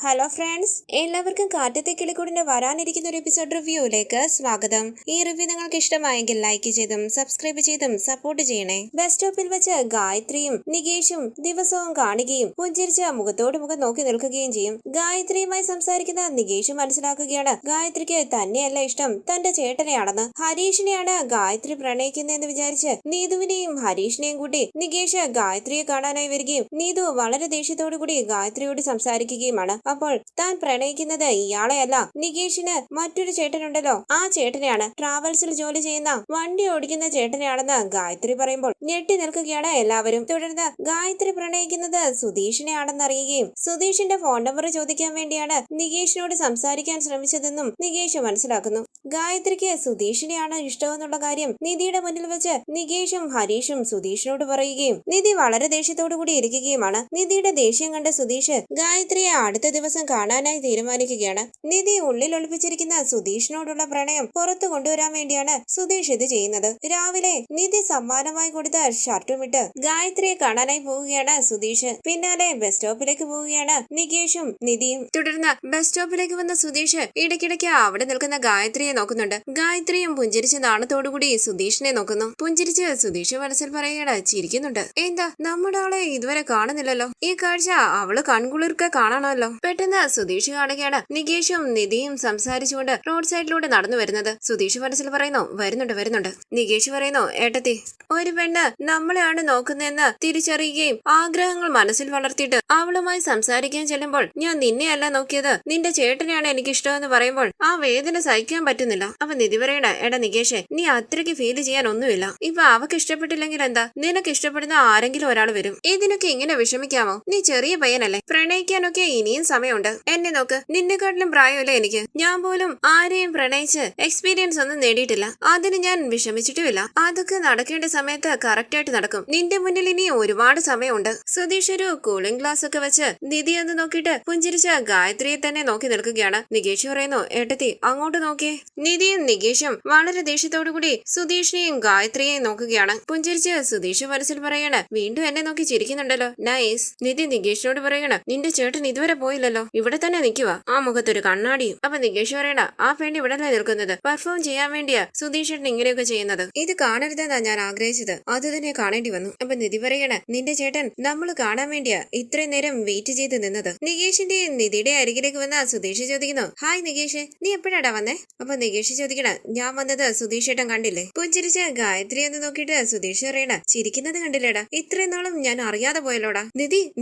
Hello friends, എല്ലാവർക്കും കാറ്റത്തെ കിളിക്കൂടിന്റെ വരാനിരിക്കുന്ന ഒരു എപ്പിസോഡ് റിവ്യൂയിലേക്ക് സ്വാഗതം. ഈ റിവ്യൂ നിങ്ങൾക്ക് ഇഷ്ടമായെങ്കിൽ ലൈക്ക് ചെയ്തും സബ്സ്ക്രൈബ് ചെയ്തും സപ്പോർട്ട് ചെയ്യണേ. ബസ് സ്റ്റോപ്പിൽ വെച്ച് ഗായത്രിയും നികേഷും ദിവസവും കാണുകയും പുഞ്ചിരിച്ച മുഖത്തോട് മുഖം നോക്കി നിൽക്കുകയും ചെയ്യും. ഗായത്രിയുമായി സംസാരിക്കുന്ന നികേഷ് മനസ്സിലാക്കുകയാണ് ഗായത്രിക്ക് തന്നെയല്ല ഇഷ്ടം, തന്റെ ചേട്ടനെയാണെന്ന്. ഹരീഷിനെയാണ് ഗായത്രി പ്രണയിക്കുന്നതെന്ന് വിചാരിച്ച് നീതുവിനെയും ഹരീഷിനെയും കൂട്ടി നികേഷ് ഗായത്രിയെ കാണാനായി വരികയും നീതു വളരെ ദേഷ്യത്തോടു കൂടി ഗായത്രിയോട് സംസാരിക്കുകയുമാണ്. അപ്പോൾ താൻ പ്രണയിക്കുന്നത് ഇയാളെയല്ല, നികേഷിന് മറ്റൊരു ചേട്ടനുണ്ടല്ലോ, ആ ചേട്ടനെയാണ്, ട്രാവൽസിൽ ജോലി ചെയ്യുന്ന വണ്ടി ഓടിക്കുന്ന ചേട്ടനെയാണെന്ന് ഗായത്രി പറയുമ്പോൾ ഞെട്ടി നിൽക്കുകയാണ് എല്ലാവരും. തുടർന്ന് ഗായത്രി പ്രണയിക്കുന്നത് സുധീഷിനെയാണെന്ന് അറിയുകയും സുധീഷിന്റെ ഫോൺ നമ്പർ ചോദിക്കാൻ വേണ്ടിയാണ് നികേഷിനോട് സംസാരിക്കാൻ ശ്രമിച്ചതെന്നും നികേഷ് മനസ്സിലാക്കുന്നു. ഗായത്രിക്ക് സുധീഷിനെയാണ് ഇഷ്ടമെന്നുള്ള കാര്യം നിധിയുടെ മുന്നിൽ വെച്ച് നികേഷും ഹരീഷും സുധീഷിനോട് പറയുകയും നിധി വളരെ ദേഷ്യത്തോടു കൂടി ഇരിക്കുകയുമാണ്. നിധിയുടെ ദേഷ്യം കണ്ട സുധീഷ് ഗായത്രിയെ അടുത്ത ദിവസം കാണാനായി തീരുമാനിക്കുകയാണ്. നിധി ഉള്ളിൽ ഒളിപ്പിച്ചിരിക്കുന്ന സുധീഷിനോടുള്ള പ്രണയം പുറത്തു കൊണ്ടുവരാൻ വേണ്ടിയാണ് സുധീഷ് ഇത് ചെയ്യുന്നത്. രാവിലെ നിധി സമ്മാനമായി കൊടുത്ത ഷർട്ടുമിട്ട് ഗായത്രിയെ കാണാനായി പോവുകയാണ് സുധീഷ്. പിന്നാലെ ബസ് സ്റ്റോപ്പിലേക്ക് പോവുകയാണ് നികേഷും നിധിയും. തുടർന്ന് ബസ് സ്റ്റോപ്പിലേക്ക് വന്ന സുധീഷ് ഇടയ്ക്കിടയ്ക്ക് അവിടെ നിൽക്കുന്ന ഗായത്രിയെ നോക്കുന്നുണ്ട്. ഗായത്രിയും പുഞ്ചിരിച്ച് നാണത്തോടുകൂടി സുധീഷിനെ നോക്കുന്നു. പുഞ്ചിരിച്ച് സുധീഷ് മനസ്സിൽ പറയുകയാണ്, ചിരിക്കുന്നുണ്ട്. എന്താ നമ്മുടെ ആളെ ഇതുവരെ കാണുന്നില്ലല്ലോ, ഈ കാഴ്ച അവള് കൺകുളിർക്കെ കാണണമല്ലോ. പെട്ടെന്ന് സുധീഷ് കാണുകയാണ് നികേഷും നിധിയും സംസാരിച്ചുകൊണ്ട് റോഡ് സൈഡിലൂടെ നടന്നു വരുന്നത്. സുധീഷ് മനസ്സിൽ പറയുന്നു, വരുന്നുണ്ട്. നികേഷ് പറയുന്നു, ഏട്ടത്തി, ഒരു പെണ്ണ് നമ്മളെയാണ് നോക്കുന്നതെന്ന് തിരിച്ചറിയുകയും ആഗ്രഹങ്ങൾ മനസ്സിൽ വളർത്തിയിട്ട് അവളുമായി സംസാരിക്കാൻ ചെല്ലുമ്പോൾ ഞാൻ നിന്നെയല്ല നോക്കിയത്, നിന്റെ ചേട്ടനെയാണ് എനിക്ക് ഇഷ്ടമെന്ന് പറയുമ്പോൾ ആ വേദന സഹിക്കാൻ പറ്റുന്നില്ല. അപ്പൊ നിധി പറയണ, എടാ നികേഷെ, നീ അത്രയ്ക്ക് ഫീൽ ചെയ്യാൻ ഒന്നുമില്ല. ഇപ്പൊ അവക്ക് ഇഷ്ടപ്പെട്ടില്ലെങ്കിൽ എന്താ, നിനക്ക് ഇഷ്ടപ്പെടുന്ന ആരെങ്കിലും ഒരാൾ വരും. ഇതിനൊക്കെ ഇങ്ങനെ വിഷമിക്കാമോ? നീ ചെറിയ പയ്യനല്ലേ, പ്രണയിക്കാനൊക്കെ ഇനിയും സമയമുണ്ട്. എന്നെ നോക്ക്, നിന്നെക്കാട്ടിലും പ്രായമല്ലേ എനിക്ക്. ഞാൻ പോലും ആരെയും പ്രണയിച്ച് എക്സ്പീരിയൻസ് ഒന്നും നേടിയിട്ടില്ല. അതിന് ഞാൻ വിഷമിച്ചിട്ടുമില്ല. അതൊക്കെ നടക്കേണ്ട സമയത്ത് കറക്റ്റ് ആയിട്ട് നടക്കും. നിന്റെ മുന്നിൽ ഇനി ഒരുപാട് സമയമുണ്ട്. സുധീഷ് ഒരു കൂളിംഗ് ഗ്ലാസ് ഒക്കെ വെച്ച് നിധി എന്ന് നോക്കിയിട്ട് പുഞ്ചിരിച്ച ഗായത്രിയെ തന്നെ നോക്കി നിൽക്കുകയാണ്. നികേഷ് പറയുന്നു, ഏട്ടത്തി അങ്ങോട്ട് നോക്കിയേ. നിധിയും നികേഷും വളരെ ദേഷ്യത്തോടുകൂടി സുധീഷിനെയും ഗായത്രിയെയും നോക്കുകയാണ്. പുഞ്ചിരിച്ച് സുധീഷ് മനസ്സിൽ പറയാണ്, വീണ്ടും എന്നെ നോക്കി ചിരിക്കുന്നുണ്ടല്ലോ, നൈസ്. നിധി നികേഷിനോട് പറയണ, നിന്റെ ചേട്ടൻ ഇതുവരെ പോയില്ലല്ലോ, ഇവിടെ തന്നെ നിൽക്കുക, ആ മുഖത്തൊരു കണ്ണാടിയും. അപ്പൊ നികേഷ് പറയണ, ആ പെണ്ണ് ഇവിടെ നിൽക്കുന്നത് പെർഫോം ചെയ്യാൻ വേണ്ടിയാ സുധീഷേട്ടൻ ഇങ്ങനെയൊക്കെ ചെയ്യുന്നത്. ഇത് കാണരുതെന്നാ ഞാൻ ആഗ്രഹിച്ചത്, അത് തന്നെ കാണേണ്ടി വന്നു. അപ്പൊ നിധി പറയണ, നിന്റെ ചേട്ടൻ നമ്മൾ കാണാൻ വേണ്ടിയാ ഇത്രയും നേരം വെയിറ്റ് ചെയ്ത് നിന്നത്. നികേഷിന്റെയും നിധിയുടെ അരികിലേക്ക് വന്ന സുധീഷ് ചോദിക്കുന്നു, ഹായ് നികേഷ്, നീ എപ്പോഴാടാ വന്നേ? അപ്പൊ നികേഷ് ചോദിക്കണ, ഞാൻ വന്നത് സുധീഷേട്ടൻ കണ്ടില്ലേ? പുഞ്ചിരിച്ച് ഗായത്രി എന്ന് നോക്കിയിട്ട് സുധീഷ് പറയണ, ചിരിക്കുന്നത് കണ്ടില്ലേടാ, ഇത്രയും നാളും ഞാൻ അറിയാതെ പോയല്ലോടാ.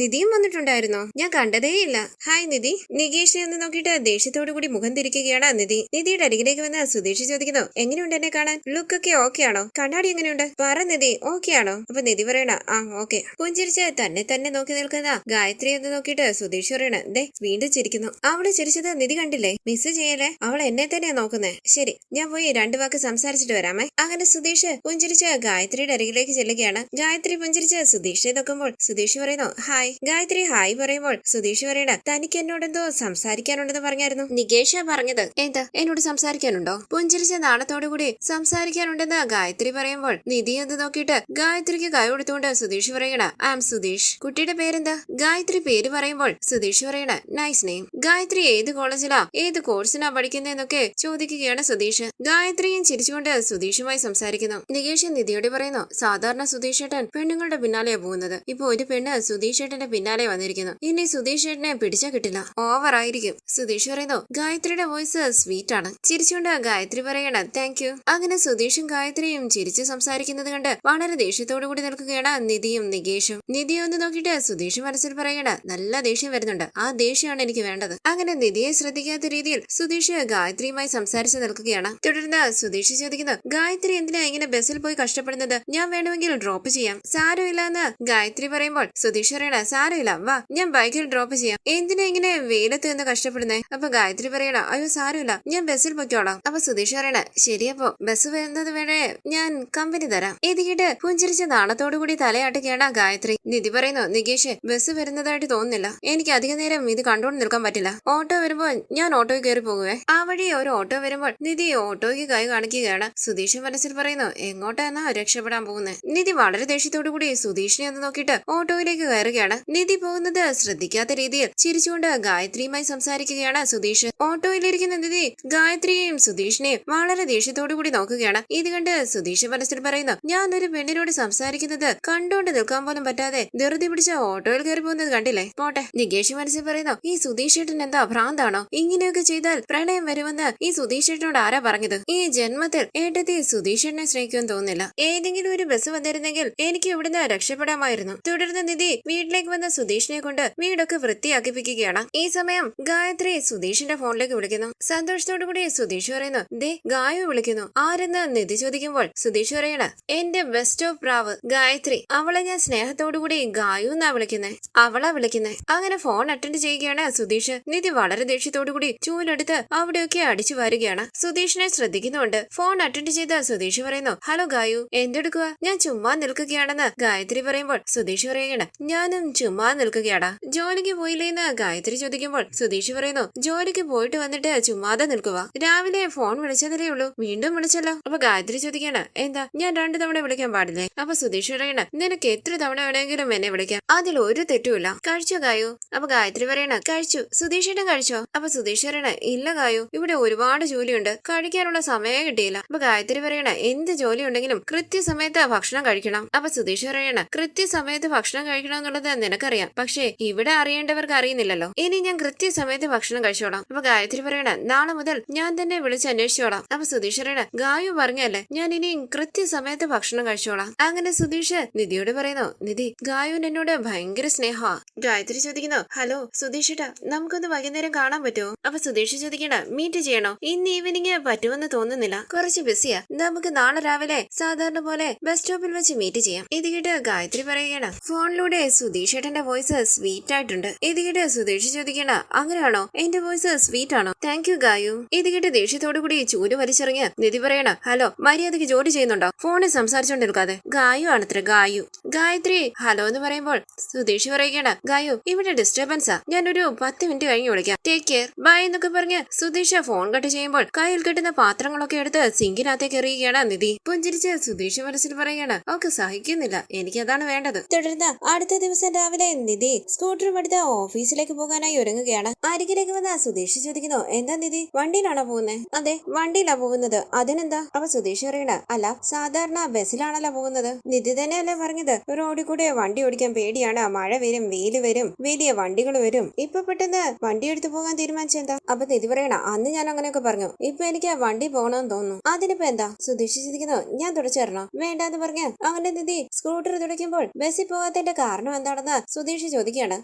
നിധിയും വന്നിട്ടുണ്ടായിരുന്നോ? ഞാൻ കണ്ടതേയില്ല. ഹായ് നിധി. നികേഷ് എന്ന് നോക്കിയിട്ട് ദേഷ്യത്തോടു കൂടി മുഖം തിരിക്കുകയാണ് നിധി. നിധിയുടെ അരികിലേക്ക് വന്ന് സുധീഷ് ചോദിക്കുന്നു, എങ്ങനെയുണ്ട് എന്നെ കാണാൻ? ലുക്ക് ഒക്കെ ഓക്കെ ആണോ? കണ്ണാടി എങ്ങനെയുണ്ട്? പറ നിധി, ഓക്കെ ആണോ? അപ്പൊ നിധി പറയണ, ആ ഓക്കെ. പുഞ്ചിരിച്ച് തന്നെ നോക്കി നിൽക്കുന്ന ഗായത്രി എന്ന് നോക്കിയിട്ട് സുധീഷ് പറയണ, ദേ വീണ്ടും ചിരിക്കുന്നു. അവള് ചിരിച്ചത് നിധി കണ്ടില്ലേ? മിസ് ചെയ്യല്ലേ, അവൾ എന്നെ തന്നെയാ നോക്കുന്നേ. ശരി, ഞാൻ പോയി 2 വാക്ക് സംസാരിച്ചിട്ട് വരാമേ. അങ്ങനെ സുധീഷ് പുഞ്ചിരിച്ച് ഗായത്രിയുടെ അരികിലേക്ക് ചെല്ലുകയാണ്. ഗായത്രി പുഞ്ചിരിച്ച് സുധീഷിനെ നോക്കുമ്പോൾ സുധീഷ് പറയുന്നു, ഹായ്. ഗായത്രി ഹായ് പറയുമ്പോൾ സുധീഷ് പറയണ, തനിക്ക് എന്നോടെന്തോ സംസാരിക്കാനുണ്ടെന്ന് പറഞ്ഞായിരുന്നു. നികേഷ പറഞ്ഞത്. എന്താ, എന്നോട് സംസാരിക്കാനുണ്ടോ? പുഞ്ചിരിച്ച നാണത്തോടുകൂടി സംസാരിക്കാനുണ്ടെന്ന് ഗായത്രി പറയുമ്പോൾ നിധി എന്ന് നോക്കിയിട്ട് ഗായത്രിക്ക് കൈ കൊടുത്തുകൊണ്ട് സുധീഷ് പറയണ, ഐ ആം സുധീഷ്. കുട്ടിയുടെ പേരെന്താ? ഗായത്രി പേര് പറയുമ്പോൾ സുധീഷ് പറയണ, നൈസ് നെയിം. ഗായത്രി ഏത് കോളേജിലാ ഏത് കോഴ്സിനാ പഠിക്കുന്നതെന്നൊക്കെ ചോദിക്കുകയാണ് സുധീഷ്. ഗായത്രിയും ചിരിച്ചുകൊണ്ട് സുധീഷുമായി സംസാരിക്കുന്നു. നികേഷ് നിധിയോട് പറയുന്നു, സാധാരണ സുധീഷ് ഏട്ടൻ പെണ്ണുങ്ങളുടെ പിന്നാലെയാ പോകുന്നത്, ഇപ്പൊ ഒരു പെണ്ണ് സുധീഷ് ഏട്ടന്റെ പിന്നാലെ വന്നിരിക്കുന്നു. ഇനി സുധീഷ് ഏട്ടനെ പിടിച്ചാ കിട്ടില്ല, ഓവർ ആയിരിക്കും. സുധീഷ് പറയുന്നു, ഗായത്രിയുടെ വോയിസ് സ്വീറ്റ് ആണ്. ചിരിച്ചുകൊണ്ട് ഗായത്രി പറയണ, താങ്ക് യു. അങ്ങനെ സുധീഷും ഗായത്രിയും ചിരിച്ച് സംസാരിക്കുന്നത് കണ്ട് വളരെ ദേഷ്യത്തോടു കൂടി നിൽക്കുകയാണ് നിധിയും നികേഷും. നിധിയെ ഒന്ന് നോക്കിയിട്ട് സുധീഷ് മനസ്സിൽ പറയണ, നല്ല ദേഷ്യം വരുന്നുണ്ട്, ആ ദേഷ്യമാണ് എനിക്ക് വേണ്ടത്. അങ്ങനെ നിധിയെ ശ്രദ്ധിക്കാത്ത രീതിയിൽ സുധീഷ് ഗായത്രിയുമായി സംസാരിച്ച് നിൽക്കുകയാണ്. തുടർന്ന് സുധീഷ് ചോദിക്കുന്നു, ഗായത്രി എന്തിനാ ഇങ്ങനെ ബസ്സിൽ പോയി കഷ്ടപ്പെടുന്നത്? ഞാൻ വേണമെങ്കിൽ ഡ്രോപ്പ് ചെയ്യാം. സാരമില്ല എന്ന് ഗായത്രി പറയുമ്പോൾ സുധീഷ് പറയണ, സാരമില്ല, വാ ഞാൻ ബൈക്കിൽ ഡ്രോപ്പ് ചെയ്യാം. എന്തിനാ ഇങ്ങനെ വെയിലത്ത് നിന്ന് കഷ്ടപ്പെടുന്നേ? അപ്പൊ ഗായത്രി പറയണ, അയ്യോ സാരമില്ല, ഞാൻ ബസ്സിൽ പൊയ്ക്കോളാം. അപ്പൊ സുധീഷ് പറയണ, ശരിയപ്പോ ബസ് വരുന്നത് വരെ ഞാൻ കമ്പനി തരാം. ഇത് കേട്ട് പുഞ്ചിരിച്ച നാണത്തോടുകൂടി തലയാട്ടുകയാണ് ഗായത്രി. നിധി പറയുന്നു, നികേഷ് ബസ് വരുന്നതായിട്ട് തോന്നുന്നില്ല, എനിക്ക് അധിക നേരം ഇത് കണ്ടുകൊണ്ട് നിൽക്കാൻ പറ്റില്ല. ഓട്ടോ വരുമ്പോൾ ഞാൻ ഓട്ടോയിൽ കയറി പോകുവേ. ആ വഴി ഒരു ഓട്ടോ വരുമ്പോൾ നിധി ഓട്ടോയ്ക്ക് കൈ കാണിക്കുകയാണ്. സുധീഷ് മനസ്സിൽ പറയുന്നു, എങ്ങോട്ടാന്നാ രക്ഷപ്പെടാൻ പോകുന്നത്? നിധി വളരെ ദേഷ്യത്തോടു കൂടി സുധീഷിനെ ഒന്ന് നോക്കിയിട്ട് ഓട്ടോയിലേക്ക് കയറുകയാണ്. നിധി പോകുന്നത് ശ്രദ്ധിക്കാത്ത രീതിയിൽ ചിരിച്ചു ചിരിച്ചുകൊണ്ട് ഗായത്രിയുമായി സംസാരിക്കുകയാണ് സുധീഷ്. ഓട്ടോയിലിരിക്കുന്ന നിധി ഗായത്രിയെയും സുധീഷിനെയും വളരെ ദേഷ്യത്തോടു കൂടി നോക്കുകയാണ്. ഇത് കണ്ട് സുധീഷ് മനസ്സിൽ പറയുന്നു, ഞാൻ ഒരു പെണ്ണിനോട് സംസാരിക്കുന്നത് കണ്ടോണ്ട് നിൽക്കാൻ പോലും പറ്റാതെ ധൃതി പിടിച്ച ഓട്ടോയിൽ കയറി പോകുന്നത് കണ്ടില്ലേ, പോട്ടെ. നികേഷ് മനസ്സിൽ പറയുന്നു, ഈ സുധീഷ് ഏട്ടൻ എന്താ ഭ്രാന്താണോ? ഇങ്ങനെയൊക്കെ ചെയ്താൽ പ്രണയം വരുമെന്ന് ഈ സുധീഷ് ഏട്ടനോട് ആരാ പറഞ്ഞത്? ഈ ജന്മത്തിൽ ഏട്ടത്തി സുധീഷ് ഏട്ടനെ സ്നേഹിക്കുമെന്ന് തോന്നുന്നില്ല. ഏതെങ്കിലും ഒരു ബസ് വന്നിരുന്നെങ്കിൽ എനിക്ക് ഇവിടുന്ന് രക്ഷപ്പെടാമായിരുന്നു. തുടർന്ന് നിധി വീട്ടിലേക്ക് വന്ന സുധീഷിനെ കൊണ്ട് വീടൊക്കെ വൃത്തിയാക്കിപ്പിക്കുകയാണ്. ഈ സമയം ഗായത്രി സുധീഷിന്റെ ഫോണിലേക്ക് വിളിക്കുന്നു. സന്തോഷത്തോടു കൂടി സുധീഷ് പറയുന്നു, ദേ ഗായു വിളിക്കുന്നു. ആരെന്ന് നിധി ചോദിക്കുമ്പോൾ സുധീഷ് പറയണ, എന്റെ ബെസ്റ്റ് ഓഫ് പ്രാവ് ഗായത്രി. അവളെ ഞാൻ സ്നേഹത്തോടുകൂടി ഗായു എന്നാ വിളിക്കുന്നേ, അവളാ വിളിക്കുന്നേ. അങ്ങനെ ഫോൺ അറ്റൻഡ് ചെയ്യുകയാണ് സുധീഷ്. നിധി വളരെ ദേഷ്യത്തോടു കൂടി ചൂലെടുത്ത് അവിടെയൊക്കെ അടിച്ചു വാരുകയാണ്. സുധീഷിനെ ശ്രദ്ധിക്കുന്നുണ്ട്. ഫോൺ അറ്റൻഡ് ചെയ്ത സുധീഷ് പറയുന്നു, ഹലോ ഗായു, എന്തെടുക്കുക? ഞാൻ ചുമ്മാ നിൽക്കുകയാണെന്ന് ഗായത്രി പറയുമ്പോൾ സുധീഷ് പറയുകയാണ്, ഞാനും ചുമ്മാ നിൽക്കുകയാടാ. ജോലിക്ക് പോയില്ലേന്ന് ഗായത്രി ചോദിക്കുമ്പോൾ സുധീഷ് പറയുന്നു, ജോലിക്ക് പോയിട്ട് വന്നിട്ട് ചുമ്മാതെ നിൽക്കുക. രാവിലെ ഫോൺ വിളിച്ചതല്ലേ ഉള്ളൂ, വീണ്ടും വിളിച്ചല്ലോ. അപ്പൊ ഗായത്രി ചോദിക്കാണ്, എന്താ ഞാൻ 2 തവണ വിളിക്കാൻ പാടില്ലേ? അപ്പൊ സുധീഷ് പറയണ, നിനക്ക് എത്ര തവണ വേണമെങ്കിലും എന്നെ വിളിക്കാം, അതിൽ ഒരു തെറ്റുമില്ല. കഴിച്ചോ ഗായു? അപ്പൊ ഗായത്രി പറയണ, കഴിച്ചു. സുധീഷേട്ടൻ കഴിച്ചോ? അപ്പൊ സുധീഷ് പറയണ, ഇല്ല ഗായു, ഇവിടെ ഒരുപാട് ജോലിയുണ്ട്, കഴിക്കാനുള്ള സമയം കിട്ടിയില്ല. അപ്പൊ ഗായത്രി പറയണ, എന്ത് ജോലി ഉണ്ടെങ്കിലും കൃത്യസമയത്ത് ഭക്ഷണം കഴിക്കണം. അപ്പൊ സുധീഷ് പറയണ, കൃത്യസമയത്ത് ഭക്ഷണം കഴിക്കണം എന്നുള്ളത് നിനക്കറിയാം, പക്ഷേ ഇവിടെ അറിയേണ്ടവർക്ക് അറിയുന്നില്ലല്ലോ. ഇനി ഞാൻ കൃത്യസമയത്ത് ഭക്ഷണം കഴിച്ചോളാം. അപ്പൊ ഗായത്രി പറയണ, നാളെ മുതൽ ഞാൻ തന്നെ വിളിച്ച് അന്വേഷിച്ചോളാം. അപ്പൊ സുധീഷ് പറയണ, ഗായു പറഞ്ഞല്ലേ, ഞാൻ ഇനി കൃത്യസമയത്ത് ഭക്ഷണം കഴിച്ചോളാം. അങ്ങനെ സുധീഷ് നിധിയോട് പറയുന്നു, നിധി ഗായുവിന് എന്നോട് ഭയങ്കര സ്നേഹമാ. ഗായത്രി ചോദിക്കുന്നു, ഹലോ സുധീഷ് ഏട്ടാ, നമുക്കൊന്ന് വൈകുന്നേരം കാണാൻ പറ്റുമോ? അപ്പൊ സുധീഷ് ചോദിക്കണ, മീറ്റ് ചെയ്യണോ? ഇന്ന് ഈവനിങ് പറ്റുമെന്ന് തോന്നുന്നില്ല, കുറച്ച് ബിസിയാ. നമുക്ക് നാളെ രാവിലെ സാധാരണ പോലെ ബസ് സ്റ്റോപ്പിൽ വെച്ച് മീറ്റ് ചെയ്യാം. ഇത് കേട്ട് ഗായത്രി പറയുകയാണ്. ഫോണിലൂടെ സുധീഷ് ഏട്ടന്റെ വോയിസ് സ്വീറ്റ് ആയിട്ടുണ്ട്. ഇത് കേട്ട് സുധീഷ് ചോദിക്കണ, അങ്ങനെയാണോ? എന്റെ വോയിസ് സ്വീറ്റ് ആണോ? Thank you Gayu. ഇത് കേട്ട് ദേഷ്യത്തോടു കൂടി ചൂല് വലിച്ചെറിഞ്ഞ് നിധി പറയണ, ഹലോ മര്യാദയ്ക്ക് ജോലി ചെയ്യുന്നുണ്ടോ? ഫോണിൽ സംസാരിച്ചോണ്ട് നിൽക്കാതെ. ഗായു ആണത്ര ഗായു. ഗായത്രി ഹലോ എന്ന് പറയുമ്പോൾ സുധീഷ് പറയുകയാണ്, ഗായു ഇവിടെ ഡിസ്റ്റർബൻസാ, ഞാനൊരു 10 മിനിറ്റ് കഴിഞ്ഞ് വിളിക്കാം, ടേക്ക് കെയർ, ബൈ എന്നൊക്കെ പറഞ്ഞ് സുധീഷ് ഫോൺ കട്ട് ചെയ്യുമ്പോൾ കയ്യിൽ കിട്ടുന്ന പാത്രങ്ങളൊക്കെ എടുത്ത് സിങ്കിനകത്തേക്ക് എറിയുകയാണ് നിധി. പുഞ്ചിരിച്ച് സുധീഷ് മനസ്സിൽ പറയുകയാണ്, അവൾക്ക് സഹിക്കുന്നില്ല, എനിക്കതാണ് വേണ്ടത്. തുടർന്ന് അടുത്ത ദിവസം രാവിലെ നിധി സ്കൂട്ടറും എടുത്ത് ഓഫീസിലേക്ക് പോകാനായി ഒരുങ്ങുകയാണ്. അരികിലേക്ക് വന്ന സുധീഷ് ചോദിക്കുന്നു, എന്താ നിധി വണ്ടിയിലാണോ പോകുന്നത്? അതെ വണ്ടിയിലാ പോകുന്നത്, അതിനെന്താ? അപ്പൊ സുധീഷ് പറയണ, അല്ല സാധാരണ ബസ്സിലാണല്ലോ പോകുന്നത്. നിധി തന്നെയല്ലേ പറഞ്ഞത് റോഡിൽ കൂടെ വണ്ടി ഓടിക്കാൻ പേടിയാണ്, മഴ വരും, വെയില് വരും, വലിയ വണ്ടികൾ വരും, ഇപ്പൊ പെട്ടെന്ന് വണ്ടി എടുത്തു പോകാൻ തീരുമാനിച്ചെന്താ? അപ്പൊ നിധി പറയണ, അന്ന് ഞാൻ അങ്ങനെയൊക്കെ പറഞ്ഞു, ഇപ്പൊ എനിക്ക് വണ്ടി പോകണമെന്ന് തോന്നുന്നു, അതിനിപ്പോ എന്താ? സുധീഷ് ചിന്തിക്കുന്നു, ഞാൻ തുടച്ചു തരണോ? വേണ്ടാന്ന് പറഞ്ഞ അങ്ങനെ നിധി സ്കൂട്ടർ തുടയ്ക്കുമ്പോൾ ബസ്സിൽ പോകാത്തതിന്റെ കാരണം എന്താണെന്ന് സുധീഷ് ചോദിക്കുകയാണ്.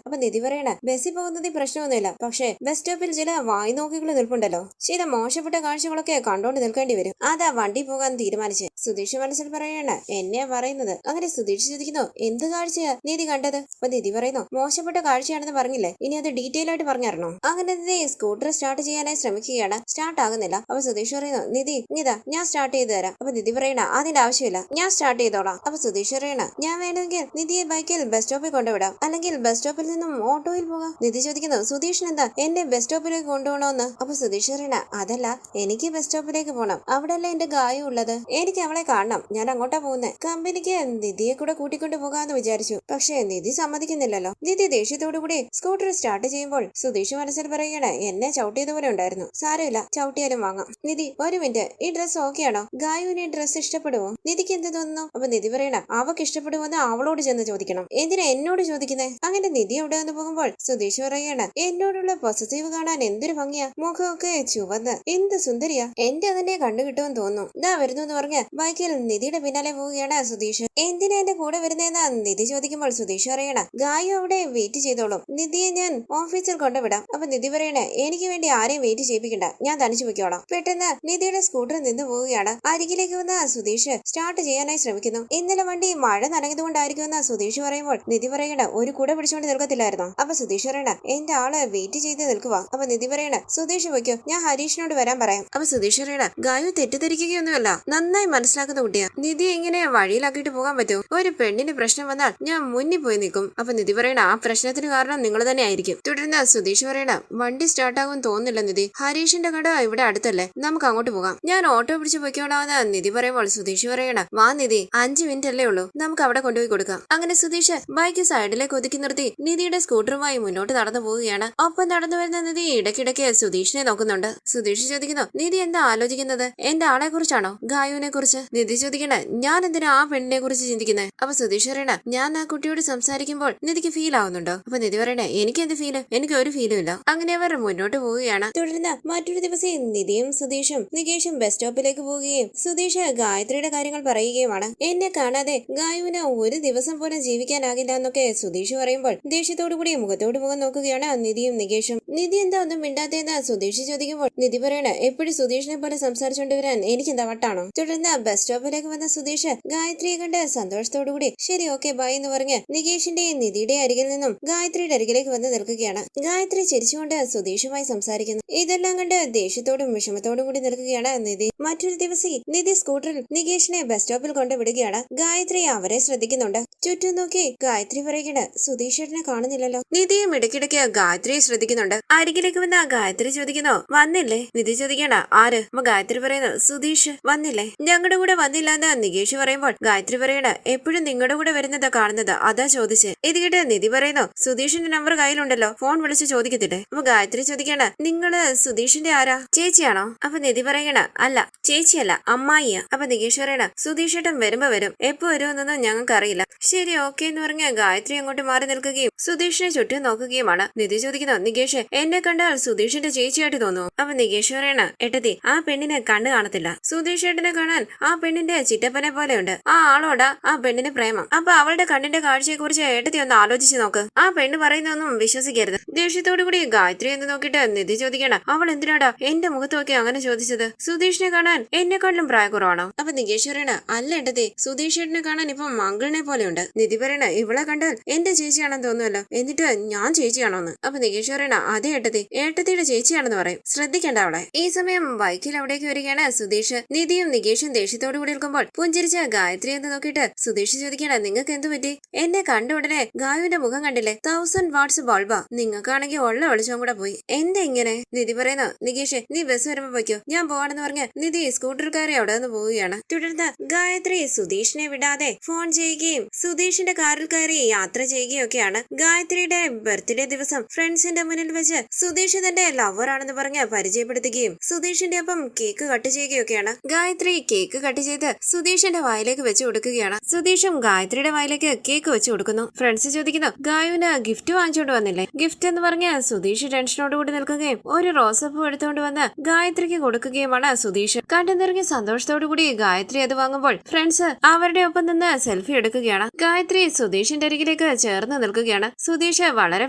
അപ്പൊ നിധി പറയണ, ബസ്സിൽ പോകുന്നതിൽ പ്രശ്നമൊന്നുമില്ല, പക്ഷേ ബസ് സ്റ്റോപ്പിൽ ചില വായ്നോക്കികൾ നിൽപ്പുണ്ടല്ലോ, ചില മോശപ്പെട്ട കാഴ്ചകളൊക്കെ കണ്ടോണ്ട് നിൽക്കേണ്ടി വരും, അതാ വണ്ടി പോകാൻ തീരുമാനിച്ച്. സുധീഷ് മനസ്സിൽ പറയണ, എന്നെയാ പറയുന്നത്. അങ്ങനെ സുധീഷ് ചോദിക്കുന്നു, എന്ത് കാഴ്ചയാ നിധി കണ്ടത്? അപ്പൊ നിധി പറയുന്നു, മോശപ്പെട്ട കാഴ്ചയാണെന്ന് പറഞ്ഞില്ലേ, ഇനി അത് ഡീറ്റെയിൽ ആയിട്ട് പറഞ്ഞായിരുന്നോ? അങ്ങനെ നിധി സ്കൂട്ടർ സ്റ്റാർട്ട് ചെയ്യാനായി ശ്രമിക്കുകയാണ്, സ്റ്റാർട്ട് ആകുന്നില്ല. അപ്പൊ സുധീഷ് പറയുന്നു, നിധി ഇതാ ഞാൻ സ്റ്റാർട്ട് ചെയ്ത് തരാം. അപ്പൊ നിധി പറയണ, അതിന്റെ ആവശ്യമില്ല, ഞാൻ സ്റ്റാർട്ട് ചെയ്തോളാം. അപ്പൊ സുധീഷ് പറയണ, ഞാൻ വേണമെങ്കിൽ നിധിയെ ബൈക്കിൽ ബസ് സ്റ്റോപ്പിൽ കൊണ്ടുവിടാം, അല്ലെങ്കിൽ ബസ് സ്റ്റോപ്പിൽ നിന്നും ഓട്ടോയിൽ പോകാം. നിധി ചോദിക്കുന്നു, സുധീഷിന് എന്താ എന്നെ ബസ് സ്റ്റോപ്പിലേക്ക് കൊണ്ടുപോകണമെന്ന്? അപ്പൊ സുധീഷ് പറയണ, അതല്ല എനിക്ക് ബസ് സ്റ്റോപ്പിലേക്ക് പോകണം, അവിടെയല്ലേ എന്റെ ഗായു ഉള്ളത്, എനിക്ക് അവളെ കാണണം, ഞാൻ അങ്ങോട്ടാ പോകുന്നത്. കമ്പനിക്ക് നിധിയെ കൂടെ കൂട്ടിക്കൊണ്ടു പോകാന്ന് വിചാരിച്ചു, പക്ഷേ നിധി സമ്മതിക്കുന്നില്ലല്ലോ. നിധി ദേഷ്യത്തോടു കൂടി സ്കൂട്ടർ സ്റ്റാർട്ട് ചെയ്യുമ്പോൾ സുധീഷ് മനസ്സിൽ പറയുകയാണ്, എന്നെ ചവിട്ടിയതുപോലെ ഉണ്ടായിരുന്നു, സാരമില്ല ചവിട്ടിയാലും വാങ്ങാം. നിധി ഒരു മിനിറ്റ്, ഈ ഡ്രസ് ഓക്കെ ആണോ? ഗായുവിന് ഈ ഡ്രസ് ഇഷ്ടപ്പെടുവോ? നിധിക്ക് എന്ത് തോന്നുന്നു? അപ്പൊ നിധി പറയണ, അവക്ക് ഇഷ്ടപ്പെടുവോന്ന് അവളോട് ചെന്ന് ചോദിക്കണം, എന്തിനാ എന്നോട് ചോദിക്കുന്നേ? അങ്ങനെ നിധി അവിടെ നിന്ന് പോകുമ്പോൾ സുധീഷ് പറയാണ്, എന്നോടുള്ള പോസസീവ് കാണാൻ എന്തൊരു ഭംഗിയാ, മുഖമൊക്കെ ചുവന്ന് എന്ത് സുന്ദരിയാ, എന്റെ അതിനെ കണ്ടു കിട്ടുമെന്ന് തോന്നുന്നു. ഇതാ വരുന്നു എന്ന് പറഞ്ഞ് ബൈക്കിൽ നിധിയുടെ പിന്നാലെ പോവുകയാണ് സുധീഷ്. എന്തിനാ എന്റെ കൂടെ വരുന്നതെന്ന് നിധി ചോദിക്കുമ്പോൾ സുധീഷ് പറയണ, ഗായു അവിടെ വെയിറ്റ് ചെയ്തോളും, നിധിയെ ഞാൻ ഓഫീസിൽ കൊണ്ടുവിടാം. അപ്പൊ നിധി പറയണ, എനിക്ക് വേണ്ടി ആരെയും വെയിറ്റ് ചെയ്യിപ്പിക്കണ്ട, ഞാൻ തനിച്ചു പൊയ്ക്കോളാം. പെട്ടെന്ന് നിധിയുടെ സ്കൂട്ടർ നിന്ന് പോവുകയാണ്. അരികിലേക്ക് വന്ന സുധീഷ് സ്റ്റാർട്ട് ചെയ്യാനായി ശ്രമിക്കുന്നു. ഇന്നലെ വണ്ടി മഴ നനഞ്ഞതുകൊണ്ടായിരിക്കുമെന്ന് സുധീഷ് പറയുമ്പോൾ നിധി പറയണ, ഒരു കുട പിടിച്ചുകൊണ്ട് നിൽക്കത്തില്ലായിരുന്നോ? അപ്പൊ സുധീഷ് പറയണ, എന്റെ ആള് വെയിറ്റ് ചെയ്ത് നിൽക്കുക. അപ്പൊ നിധി പറയണ, സുധീഷ് പൊയ്ക്കോ, ഞാൻ ഹരീഷിനോട് വരാൻ പറയാം. അപ്പൊ സുധീഷ് പറയണ, ഗായു തെറ്റിദ്ധരിക്കുകയൊന്നുമല്ല, നന്നായി മനസ്സിലാക്കുന്ന കുട്ടിയാ, നിധി എങ്ങനെ വഴിയിലാക്കിയിട്ട് പോകാൻ പറ്റുമോ? ഒരു പെണ്ണിന് പ്രശ്നം വന്നാൽ ഞാൻ മുന്നിൽ പോയി നിൽക്കും. അപ്പൊ നിധി പറയണ, ആ പ്രശ്നത്തിന് കാരണം നിങ്ങൾ തന്നെ ആയിരിക്കും. തുടർന്ന് സുധീഷ് പറയണ, വണ്ടി സ്റ്റാർട്ടാകും തോന്നുന്നില്ല നിധി, ഹരീഷിന്റെ കട ഇവിടെ അടുത്തല്ലേ, നമുക്ക് അങ്ങോട്ട് പോകാം, ഞാൻ ഓട്ടോ പിടിച്ച് പൊയ്ക്കോളാന്ന് നിധി പറയുമ്പോൾ സുധീഷ് പറയണ, വാ നിധി 5 മിനിറ്റ് അല്ലേ ഉള്ളൂ, നമുക്ക് അവിടെ കൊണ്ടുപോയി കൊടുക്കാം. അങ്ങനെ സുധീഷ് ബൈക്ക് സൈഡിലേക്ക് ഒതുക്കി നിർത്തി നിധിയുടെ സ്കൂട്ടറുമായി മുന്നോട്ട് നടന്നു പോവുകയാണ്. ഒപ്പം നടന്നു വരുന്ന നിധി ഇടയ്ക്കിടയ്ക്ക് സുധീഷിനെ നോക്കുന്നുണ്ട്. സുധീഷ് ചോദിക്കുന്നു, നിധി എന്താ ആലോചിക്കുന്നത്? എന്റെ ആളെ കുറിച്ചാണോ, ഗായുവിനെ കുറിച്ച്? നിധി ചോദിക്കണ, ഞാൻ എന്തിനാ ആ പെണ്ണിനെ കുറിച്ച് ചിന്തിക്കുന്നത്? അപ്പൊ സുധീഷ് പറയണ, ഞാൻ ആ കുട്ടിയോട് സംസാരിക്കുമ്പോൾ നിധിക്ക് ഫീൽ ആവുന്നുണ്ടോ? അപ്പൊ നിധി പറയണേ, എനിക്ക് എന്ത് ഫീല്? എനിക്ക് ഒരു ഫീലും ഇല്ല. അങ്ങനെ അവർ മുന്നോട്ട് പോവുകയാണ്. തുടർന്ന് മറ്റൊരു ദിവസം നിധിയും സുധീഷും നികേഷും ബസ് സ്റ്റോപ്പിലേക്ക് പോവുകയും സുധീഷ് ഗായത്രിയുടെ കാര്യങ്ങൾ പറയുകയുമാണ്. എന്നെ കാണാതെ ഗായുവിന് ഒരു ദിവസം പോലും ജീവിക്കാനാകില്ല എന്നൊക്കെ സുധീഷ് പറയുമ്പോൾ ദേഷ്യത്തോടു കൂടി മുഖത്തോട് മുഖം നോക്കുകയാണ് നിധിയും നികേഷും. നിധി എന്താ ഒന്നും മിണ്ടാത്തേന്ന് സുധീഷ് ചോദിക്കുമ്പോൾ നിധി പറയണ, എപ്പോഴും സുധീഷിനെ പോലെ സംസാരിച്ചുകൊണ്ട് വരാൻ എനിക്ക് എന്താ വട്ടാണോ? തുടർന്ന് ബസ് സ്റ്റോപ്പിലേക്ക് വന്ന സുധീഷ് ഗായത്രിയെ കണ്ട് സന്തോഷത്തോടു കൂടി ശരി ഓക്കെ ബൈ എന്ന് പറഞ്ഞ് നികേഷിന്റെയും നിധിയുടെ അരികിൽ നിന്നും ഗായത്രിയുടെ അരികിലേക്ക് വന്ന് നിൽക്കുകയാണ്. ഗായത്രി ചിരിച്ചുകൊണ്ട് സുധീഷുമായി സംസാരിക്കുന്നു. ഇതെല്ലാം കണ്ട് ദേഷ്യത്തോടും വിഷമത്തോടും കൂടി നിൽക്കുകയാണ് നിധി. മറ്റൊരു ദിവസം നിധി സ്കൂട്ടറിൽ നികേഷിനെ ബസ് സ്റ്റോപ്പിൽ കൊണ്ടുവിടുകയാണ്. ഗായത്രി അവരെ ശ്രദ്ധിക്കുന്നുണ്ട്. ചുറ്റും നോക്കി ഗായത്രി പറയുകയാണ്, സുധീഷേട്ടനെ കാണുന്നില്ലല്ലോ. നിധിയും ഇടയ്ക്കിടയ്ക്ക് ഗായത്രിയെ ശ്രദ്ധിക്കുന്നുണ്ട്. അരികിലേക്ക് വന്ന ഗായത്രി ചോദിക്കുന്നു, വന്നില്ലേ? നിധി ചോദിക്കണ, ആര്? അപ്പൊ ഗായത്രി പറയുന്നു, സുധീഷ് വന്നില്ലേ? ഞങ്ങളുടെ കൂടെ വന്നില്ല എന്ന് നികേഷ് പറയുമ്പോൾ ഗായത്രി പറയണ, എപ്പോഴും നിങ്ങളുടെ കൂടെ വരുന്നതാ കാണുന്നത്, അതാ ചോദിച്ചേ. ഇത് കേട്ട് നിധി പറയുന്നു, സുധീഷിന്റെ നമ്പർ കയ്യിലുണ്ടല്ലോ, ഫോൺ വിളിച്ച് ചോദിക്കത്തില്ലേ? അപ്പൊ ഗായത്രി ചോദിക്കണ, നിങ്ങള് സുധീഷിന്റെ ആരാ? ചേച്ചിയാണോ? അപ്പൊ നിധി പറയണ, അല്ല ചേച്ചിയല്ല, അമ്മായിയാ. അപ്പൊ നികേഷ് പറയണ, സുധീഷേട്ടൻ വരുമ്പോ വരും, എപ്പോ വരുമെന്നൊന്നും ഞങ്ങൾക്ക് അറിയില്ല. ശരി ഓക്കെ എന്ന് പറഞ്ഞ ഗായത്രി അങ്ങോട്ട് മാറി നിൽക്കുകയും സുധീഷിനെ ചുറ്റും നോക്കുകയുമാണ്. നിധി ചോദിക്കുന്നു, നികേഷ് എന്നെ കണ്ടാൽ സുധീഷിന്റെ ചേച്ചിയായിട്ട് തോന്നുന്നു? അപ്പൊ നികേഷ് പറയണ, ഏട്ടത്തി ആ പെണ്ണിനെ കണ്ണു കാണത്തില്ല. സുധീഷ് ഏട്ടനെ കാണാൻ ആ പെണ്ണിന്റെ ചിറ്റപ്പനെ പോലെയുണ്ട്. ആ ആളോടാ ആ പെണ്ണിന് പ്രേമം. അപ്പൊ അവളുടെ കണ്ണിന്റെ കാഴ്ചയെ കുറിച്ച് ഏട്ടത്തി ഒന്ന് ആലോചിച്ച് നോക്ക്. ആ പെണ്ണ് പറയുന്നൊന്നും വിശ്വസിക്കരുത്. ദേഷ്യത്തോടു കൂടി ഗായത്രി എന്ന് നോക്കിയിട്ട് നിധി ചോദിക്കണ, അവൾ എന്തിനാടാ എന്റെ മുഖത്ത് നോക്കി അങ്ങനെ ചോദിച്ചത്? സുധീഷിനെ കാണാൻ എന്നെക്കാട്ടിലും പ്രായക്കുറവാണോ? അപ്പൊ നികേഷ് പറയണ, അല്ല ഏട്ടത്തി, സുധീഷ് ഏട്ടനെ കാണാൻ ഇപ്പൊ മംഗളിനെ പോലെയുണ്ട്. നിധി പറയണ, ഇവളെ കണ്ടാൽ എന്റെ ചേച്ചിയാണെന്ന് തോന്നുമല്ലോ, എന്നിട്ട് ഞാൻ ചേച്ചിയാണോന്ന്? അപ്പൊ നികേഷ് പറയണ, അതെ ഏട്ടത്തി, ഏട്ടത്തിയുടെ ചേച്ചിയാണെന്ന് പറയും, ശ്രദ്ധിക്കേണ്ട അവളെ. ഈ സമയം ബൈക്കിൽ അവിടേക്ക് വരികയാണ് സുധീഷ്. നിധിയും നികേഷും ദേഷ്യത്തോടു കൂടി നിൽക്കുമ്പോൾ പുഞ്ചിരിച്ച ഗായത്രി എന്ന് നോക്കിയിട്ട് സുധീഷ് ചോദിക്കണ, നിങ്ങൾക്ക് എന്തു പറ്റി? എന്നെ കണ്ട ഉടനെ ഗായുവിന്റെ മുഖം കണ്ടില്ലേ? 1000 വാട്ട്സ് ബൾബാ. നിങ്ങൾക്കാണെങ്കിൽ ഉള്ള വെളിച്ചം കൂടെ പോയി. എന്താ ഇങ്ങനെ? നിധി പറയുന്നു, നികേഷ് നീ ബസ് വരുമ്പോ പോയിക്കോ, ഞാൻ പോവാണെന്ന് പറഞ്ഞ് നിധി സ്കൂട്ടർ കയറി അവിടെ നിന്ന് പോവുകയാണ്. തുടർന്ന് ഗായത്രി സുധീഷിനെ വിടാതെ ഫോൺ ചെയ്യുകയും സുധീഷിന്റെ കാറിൽ കയറി യാത്ര ചെയ്യുകയൊക്കെയാണ്. ഗായത്രിയുടെ ബർത്ത്ഡേ ദിവസം ഫ്രണ്ട്സിന്റെ മുന്നിൽ വെച്ച് സുധീഷ് തന്റെ ലവർ ആണെന്ന് പറഞ്ഞ് പരിചയപ്പെടുത്തുകയും സുധീഷിന്റെ ഒപ്പം കേക്ക് കട്ട് ചെയ്യുകയൊക്കെയാണ്. ഗായത്രി കേക്ക് കട്ട് ചെയ്ത് സുധീഷിന്റെ വായിലേക്ക് വെച്ച് കൊടുക്കുകയാണ്. സുധീഷും ഗായത്രിയുടെ വായിലേക്ക് കേക്ക് വെച്ച് കൊടുക്കുന്നു. ഫ്രണ്ട്സ് ചോദിക്കുന്നു, ഗായുവിന് ഗിഫ്റ്റ് വാങ്ങിച്ചോണ്ട് വന്നില്ലേ? ഗിഫ്റ്റ് എന്ന് പറഞ്ഞ് സുധീഷ് ടെൻഷനോടുകൂടി നിൽക്കുകയും ഒരു റോസപ്പൂ എടുത്തുകൊണ്ട് വന്ന് ഗായത്രിക്ക് കൊടുക്കുകയുമാണ് സുധീഷ്. കണ്ടു നിറങ്ങി സന്തോഷത്തോടു കൂടി ഗായത്രി അത് വാങ്ങുമ്പോൾ ഫ്രണ്ട്സ് അവരുടെ ഒപ്പം നിന്ന് സെൽഫി എടുക്കുകയാണ്. ഗായത്രി സുധീഷിന്റെ അരികിലേക്ക് ചേർന്ന് നിൽക്കുകയാണ്. സുധീഷ് വളരെ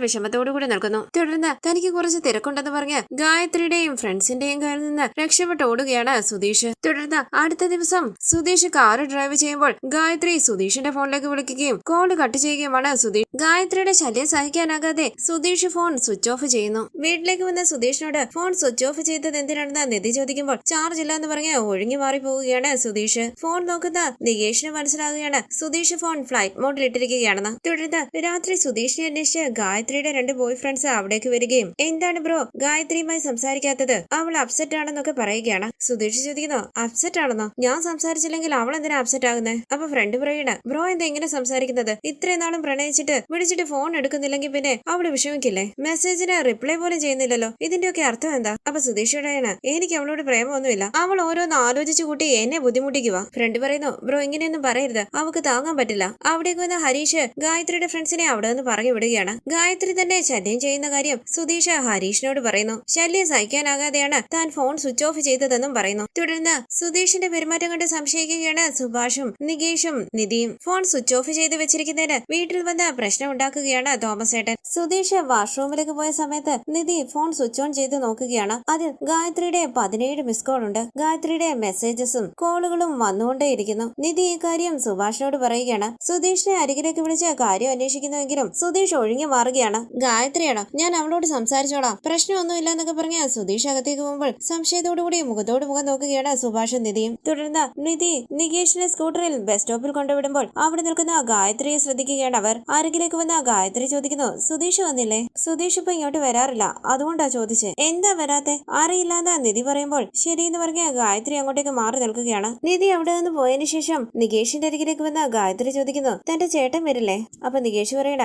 വിഷമത്തോടു കൂടി നിൽക്കുന്നു. തുടർന്ന് തനിക്ക് കുറച്ച് തിരക്കുണ്ടെന്ന് പറഞ്ഞ് ഗായത്രിയുടെയും ഫ്രണ്ട്സിന്റെയും കയ്യിൽ നിന്ന് രക്ഷപ്പെട്ട് ഓടുകയാണ് സുധീഷ്. തുടർന്ന് അടുത്ത ദിവസം സുധീഷ് കാറ് ഡ്രൈവ് ചെയ്യുമ്പോൾ ഗായത്രി സുധീഷിന്റെ ഫോണിലേക്ക് വിളിക്കുകയും കോൾ കട്ട് ചെയ്യുകയുമാണ് സുധീഷ്. ഗായത്രിയുടെ ശല്യം സഹിക്കാനാകാതെ സുധീഷ് ഫോൺ സ്വിച്ച് ഓഫ് ചെയ്യുന്നു. വീട്ടിലേക്ക് വന്ന സുധീഷിനോട് ഫോൺ സ്വിച്ച് ഓഫ് ചെയ്തത് എന്തിനാണെന്ന് നിധി ചോദിക്കുമ്പോൾ ചാർജ് ഇല്ല എന്ന് പറഞ്ഞ് ഒഴിഞ്ഞു മാറി പോവുകയാണ് സുധീഷ്. ഫോൺ നോക്കുന്ന നികേഷിന് മനസ്സിലാകുകയാണ് സുധീഷ് ഫോൺ ഫ്ലൈറ്റ് മോഡിൽ ഇട്ടിരിക്കുകയാണെന്ന്. തുടർന്ന് രാത്രി സുധീഷിനെ അന്വേഷിച്ച് ഗായത്രിയുടെ 2 ബോയ് ഫ്രണ്ട്സ് അവിടേക്ക് വരികയും എന്താണ് ബ്രോ ഗായത്രിയുമായി സംസാരിക്കാത്തത്, അവൾ അപ്സെറ്റ് ആണെന്നൊക്കെ പറയുകയാണ്. സുധീഷ് ചോദിക്കുന്നു, അപ്സെറ്റ് ആണെന്നോ? ഞാൻ സംസാരിച്ചില്ലെങ്കിൽ അവൾ എന്തിനാ അപ്സെറ്റ് ആകുന്നത്? അപ്പൊ ഫ്രണ്ട് പറയണ, ബ്രോ എന്താ ഇങ്ങനെ സംസാരിക്കുന്നത്? ഇത്രയും നാളും പ്രണയിച്ചിട്ട് വിളിച്ചിട്ട് ഫോൺ എടുക്കുന്നില്ലെങ്കിൽ പിന്നെ അവള് വിഷമിക്കില്ലേ? മെസ്സേജിന് റിപ്ലൈ പോലും ചെയ്യുന്നില്ലല്ലോ, ഇതിന്റെയൊക്കെ അർത്ഥം എന്താ? അപ്പൊ സുധീഷ് പറയണ, എനിക്ക് അവളോട് പ്രേമൊന്നുമില്ല, അവൾ ഓരോന്ന് ആലോചിച്ചു കൂട്ടി എന്നെ ബുദ്ധിമുട്ടിക്കുക. ഫ്രണ്ട് പറയുന്നു, ബ്രോ ഇങ്ങനെയൊന്നും പറയരുത്, അവൾക്ക് താങ്ങാൻ പറ്റില്ല. അവിടേക്ക് വന്ന ഹരീഷ് ഗായത്രിയുടെ ഫ്രണ്ട്സിനെ അവിടെ നിന്ന് പറഞ്ഞു വിടുകയാണ്. ഗായത്രി തന്നെ ശല്യം ചെയ്യുന്ന കാര്യം സുധീഷ് ഹരീഷിനോട് പറയുന്നു. ശല്യം സഹിക്കാനാകാതെയാണ് താൻ ഫോൺ സ്വിച്ച് ഓഫ് ചെയ്തതെന്നും പറയുന്നു. തുടർന്ന് സുധീഷിന്റെ പെരുമാറ്റം കണ്ട് സംശയിക്കുകയാണ് സുഭാഷും നികേഷും നിധിയും. ഫോൺ സ്വിച്ച് ഓഫ് ചെയ്ത് വെച്ചിരിക്കുന്നതിന് വീട്ടിൽ വന്ന് പ്രശ്നം ഉണ്ടാക്കുകയാണ് തോമസ് ഏട്ടൻ. സുധീഷ് വാഷ്റൂമിലേക്ക് പോയ സമയത്ത് നിധി ഫോൺ സ്വിച്ച് ഓൺ ചെയ്ത് നോക്കുകയാണ്. അതിൽ ഗായത്രിയുടെ 17 മിസ് കോൾ ഉണ്ട്. ഗായത്രിയുടെ മെസ്സേജസും കോളുകളും വന്നുകൊണ്ടേയിരിക്കുന്നു. നിധി ഈ കാര്യം സുഭാഷിനോട് പറയുകയാണ്. സുധീഷിനെ അരികിലേക്ക് വിളിച്ച് കാര്യം അന്വേഷിക്കുന്നുവെങ്കിലും സുധീഷ് ഒഴിഞ്ഞു മാറുകയാണ്. ഗായത്രിയാണോ? ഞാൻ അവളോട് സംസാരിച്ചോളാം, പ്രശ്നമൊന്നുമില്ല എന്നൊക്കെ പറഞ്ഞ് സുധീഷ് അകത്തേക്ക് പോകുമ്പോൾ സംശയത്തോടുകൂടി മുഖത്തോട് മുഖം നോക്കുകയാണ് സുഭാഷും നിധിയും. തുടർന്ന് നിധി നികേഷിനെ സ്കൂട്ടറിൽ ബസ് സ്റ്റോപ്പിൽ കൊണ്ടുവിടുമ്പോൾ അവിടെ നിൽക്കുന്ന ഗായത്രിയെ ശ്രദ്ധിക്കുകയാണ് അവർ. അരികിലേക്ക് വന്ന ഗായത്രി ചോദിക്കുന്നു, സുധീഷ് വന്നില്ലേ? സുധീഷ് ഇപ്പൊ ഇങ്ങോട്ട് വരാറില്ല, അതുകൊണ്ടാ ചോദിച്ചേ. എന്താ വരാത്തെ? അറിയില്ലാന്ന് നിധി പറയുമ്പോൾ ശരിയെന്ന് പറഞ്ഞ ഗായത്രി അങ്ങോട്ടേക്ക് മാറി നിൽക്കുകയാണ്. നിധി അവിടെ നിന്ന് പോയതിനു ശേഷം നികേഷിന്റെ അരികിലേക്ക് വന്ന ഗായത്രി ചോദിക്കുന്നു, തന്റെ ചേട്ടൻ വരില്ലേ? അപ്പൊ നികേഷ് പറയണ,